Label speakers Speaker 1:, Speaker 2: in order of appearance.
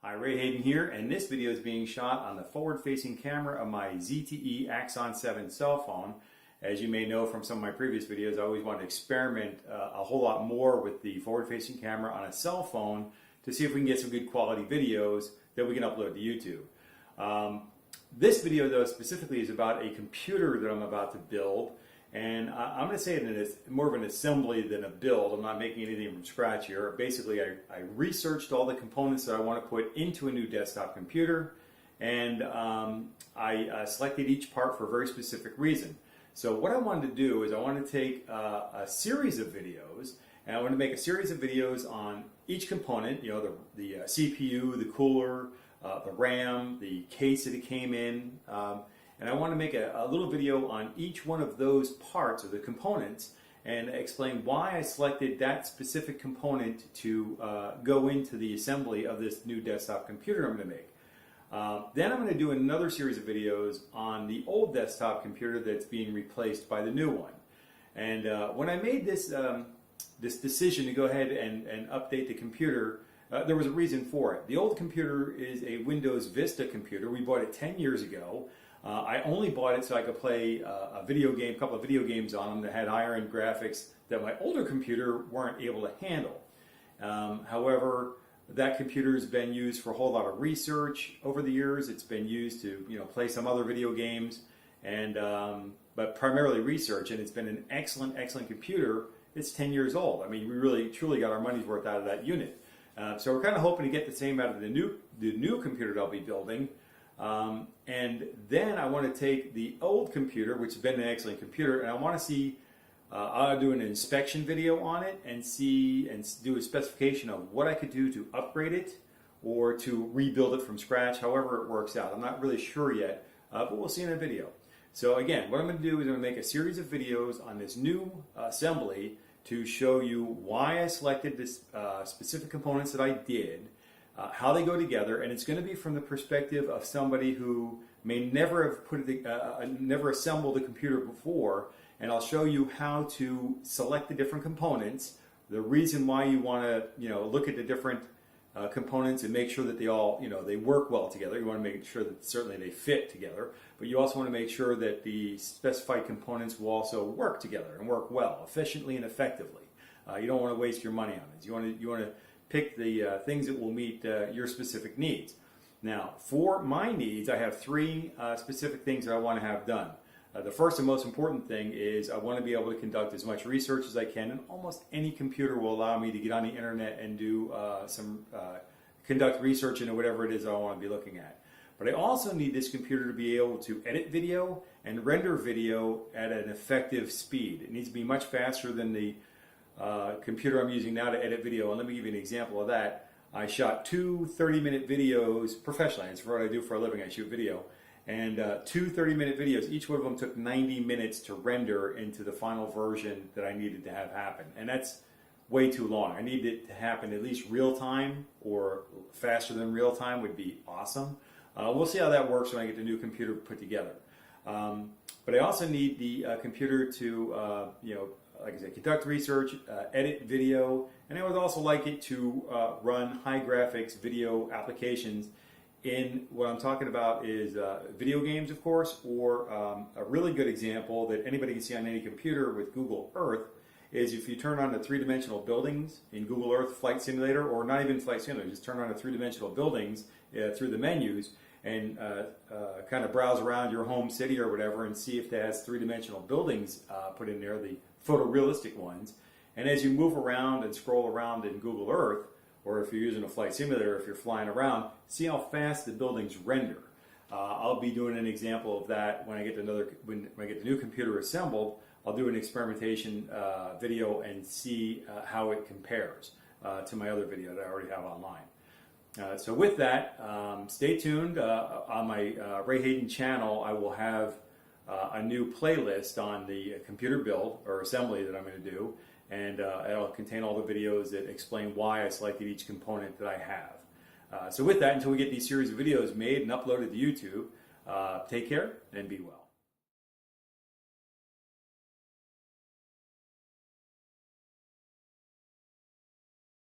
Speaker 1: Hi, Hayden here, and this video is being shot on the forward-facing camera of my ZTE Axon 7 cell phone. As you may know from some of my previous videos, I always wanted to experiment a whole lot more with the forward-facing camera on a cell phone to see if we can get some good quality videos that we can upload to YouTube. This video, though, specifically is about a computer that I'm about to build, and I'm going to say it is more of an assembly than a build. I'm not making anything from scratch here. Basically, I researched all the components that I want to put into a new desktop computer, and I selected each part for a very specific reason. So what I wanted to do is I wanted to take a series of videos, and I want to make a series of videos on each component, you know, the CPU, the cooler, the RAM, the case that it came in, and I want to make a little video on each one of those parts or the components and explain why I selected that specific component to go into the assembly of this new desktop computer I'm going to make. Then I'm going to do another series of videos on the old desktop computer that's being replaced by the new one. And when I made this decision to go ahead and update the computer, there was a reason for it. The old computer is a Windows Vista computer. We bought it 10 years ago. I only bought it so I could play a couple of video games on them that had higher-end graphics that my older computer weren't able to handle. However, that computer has been used for a whole lot of research over the years. It's been used to, play some other video games, and but primarily research. And it's been an excellent computer. It's 10 years old. I mean, we really truly got our money's worth out of that unit. So we're kind of hoping to get the same out of the new computer that I'll be building. And then I want to take the old computer, which has been an excellent computer, and I want to see, I'll do an inspection video on it and do a specification of what I could do to upgrade it or to rebuild it from scratch, however it works out. I'm not really sure yet, but we'll see in a video. So again, what I'm going to do is I'm going to make a series of videos on this new assembly to show you why I selected this specific components that I did, how they go together, and it's going to be from the perspective of somebody who may never have never assembled a computer before, and I'll show you how to select the different components, the reason why you want to look at the different components and make sure that they all they work well together. You want to make sure that certainly they fit together, but you also want to make sure that the specified components will also work together and work well, efficiently and effectively. You don't want to waste your money on this. You want to pick the things that will meet your specific needs. Now, for my needs, I have three specific things that I want to have done. The first and most important thing is I want to be able to conduct as much research as I can, and almost any computer will allow me to get on the internet and do conduct research into whatever it is I want to be looking at. But I also need this computer to be able to edit video and render video at an effective speed. It needs to be much faster than the computer I'm using now to edit video, and let me give you an example of that. I shot two 30-minute videos professionally. It's what I do for a living. I shoot video, and two 30-minute videos. Each one of them took 90 minutes to render into the final version that I needed to have happen, and that's way too long. I need it to happen at least real time, or faster than real time would be awesome. We'll see how that works when I get the new computer put together. But I also need the computer to like I said, conduct research, edit video, and I would also like it to run high graphics video applications. In what I'm talking about is video games, of course, or a really good example that anybody can see on any computer with Google Earth is if you turn on the three-dimensional buildings in Google Earth Flight Simulator, or not even Flight Simulator, just turn on the three-dimensional buildings through the menus and kind of browse around your home city or whatever and see if it has three-dimensional buildings put in there, the photorealistic ones. And as you move around and scroll around in Google Earth, or if you're using a flight simulator, if you're flying around, see how fast the buildings render. I'll be doing an example of that when I get when I get the new computer assembled. I'll do an experimentation video and see how it compares to my other video that I already have online. So with that, stay tuned. On my Hayden channel, I will have a new playlist on the computer build or assembly that I'm going to do, and it'll contain all the videos that explain why I selected each component that I have. So with that, until we get these series of videos made and uploaded to YouTube, take care and be well.